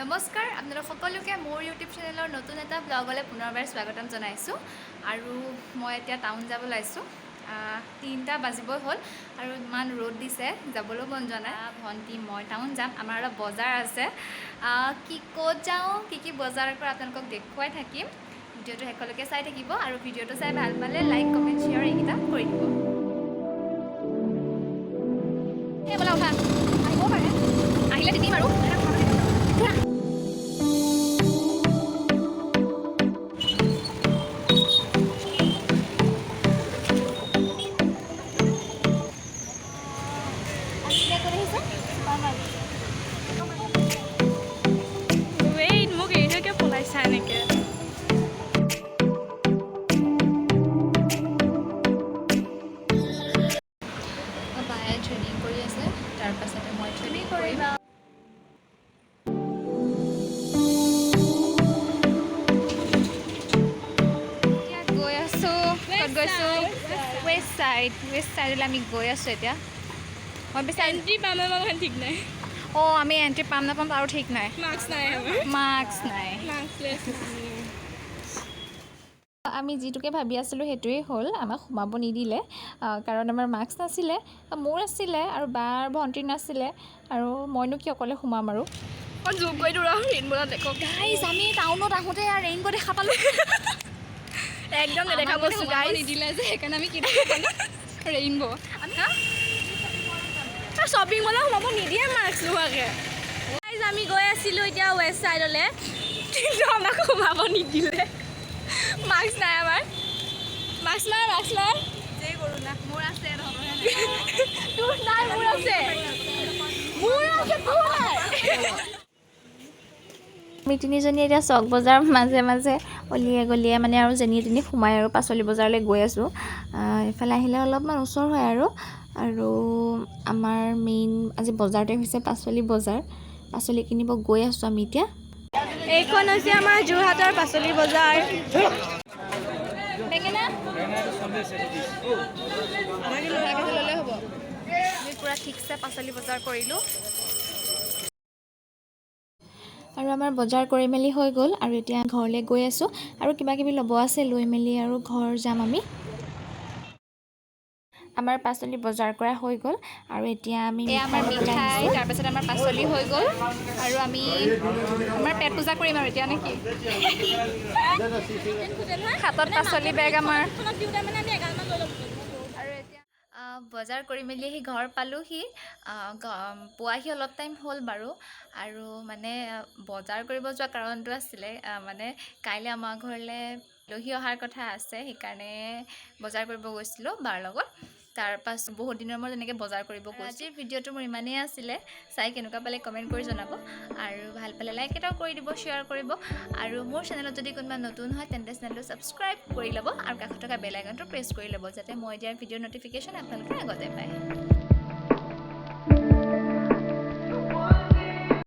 নমস্কাৰ আপোনালোক সকলোকে মোৰ ইউটিউব চেনেলৰ নতুন এটা ব্লগলৈ পুনৰবাৰ স্বাগতম জনাইছোঁ আৰু মই এতিয়া টাউন যাব লাইছোঁ 3টা বাজিবই হ'ল আৰু ইমান ৰ'দ দিছে যাবলৈ মন যোৱা নাই ভণ্টি মই টাউন যাম আমাৰ অলপ বজাৰ আছে কি ক'ত যাওঁ কি বজাৰ কৰি আপোনালোকক দেখুৱাই থাকিম ভিডিঅ'টো শেষলৈকে চাই থাকিব আৰু ভিডিঅ'টো চাই ভাল পালে লাইক কমেণ্ট শ্বেয়াৰ এইকেইটা কৰি দিব এই বোলা উঠা আহিব পাৰে আহিলে দিম আৰু বায়ে ট্ৰেইনিং কৰি আছে তাৰ পাছতে মই ট্ৰেইনিং কৰিম এতিয়া গৈ আছোঁ ক'ত গৈছোঁ ৱেষ্ট চাইডলৈ আমি গৈ আছোঁ এতিয়া মই বেছি এণ্ট্ৰি পাম নাপাম ঠিক নাই অঁ আমি এণ্ট্ৰি পাম নাপাম আৰু ঠিক নাই মাৰ্কছ নাই আমি যিটোকে ভাবি আছিলোঁ সেইটোৱেই হ'ল আমাক সোমাব নিদিলে কাৰণ আমাৰ মাৰ্কছ নাছিলে মোৰ আছিলে আৰু বাৰ ভণ্টিৰ নাছিলে আৰু মইনো কি অকলে সোমাম আৰু জোক কৰি দিওঁ ৰেইনব'ত দেখক গাইজ আমি টাউনত আহোঁতে ৰেইনব' দেখা পালোঁ একদম নেদেখা বস্তু গাইজ নিদিলে যে সেইকাৰণে আমি কি ৰেইনব' শ্বপিং মলত সোমাব নিদিয়ে মাৰ্কছ নোহোৱাকৈ গাইজ আমি গৈ আছিলোঁ এতিয়া ৱেষ্ট চাইডলৈ কিন্তু আমাক সোমাব নিদিলে মাৰ্কছ নাই আমাৰ মাৰ্কছ নাই যে কৰোঁ না মোৰ আছে তোৰ নাই মোৰ আছে আমি তিনিজনী এতিয়া চক বজাৰ মাজে মাজে অলিয়ে গলিয়ে মানে আৰু যেনি তেনি সোমাই আৰু পাচলি বজাৰলৈ গৈ আছোঁ এইফালে আহিলে অলপমান ওচৰ হয় আৰু আমাৰ মেইন আজি বজাৰতে হৈছে পাচলি বজাৰ পাচলি কিনিব গৈ আছোঁ আমি এতিয়া এইখন হৈছে আমাৰ যোৰহাটৰ পাচলি বজাৰ বেঙেনা ল'লে হ'ব আমি পূৰা ঠিকছে পাচলি বজাৰ কৰিলোঁ আৰু আমাৰ বজাৰ কৰি মেলি হৈ গ'ল আৰু এতিয়া ঘৰলৈ গৈ আছোঁ আৰু কিবা কিবি ল'ব আছে লৈ মেলি আৰু ঘৰ যাম আমি আমাৰ পাচলি বজাৰ কৰা হৈ গ'ল আৰু এতিয়া আমি আমাৰ মিঠাই তাৰপাছত আমাৰ পাচলি হৈ গ'ল আৰু আমি আমাৰ পেট পূজা কৰিম আৰু এতিয়া নেকি হাতত পাচলি বেগ আমাৰ আৰু এতিয়া বজাৰ কৰি মেলি আহি ঘৰ পালোহি পোৱাহি অলপ টাইম হ'ল বাৰু আৰু মানে বজাৰ কৰিব যোৱা কাৰণটো আছিলে মানে কাইলৈ আমাৰ ঘৰলৈ আলহী অহাৰ কথা আছে সেইকাৰণে বজাৰ কৰিব গৈছিলোঁ বাৰ লগত তাৰপাছত বহুত দিনৰ মূৰত এনেকৈ বজাৰ কৰিব গৈছোঁ আজিৰ ভিডিঅ'টো মোৰ ইমানেই আছিলে চাই কেনেকুৱা পালে কমেণ্ট কৰি জনাব আৰু ভাল পালে লাইক এটাও কৰি দিব শ্বেয়াৰ কৰিব আৰু মোৰ চেনেলত যদি কোনোবা নতুন হয় তেন্তে চেনেলটো ছাবস্ক্ৰাইব কৰি ল'ব আৰু কাষত থকা বেল আইকনটো প্ৰেছ কৰি ল'ব যাতে মই দিয়াৰ ভিডিঅ'ৰ ন'টিফিকেশ্যন আপোনালোকে আগতে পায়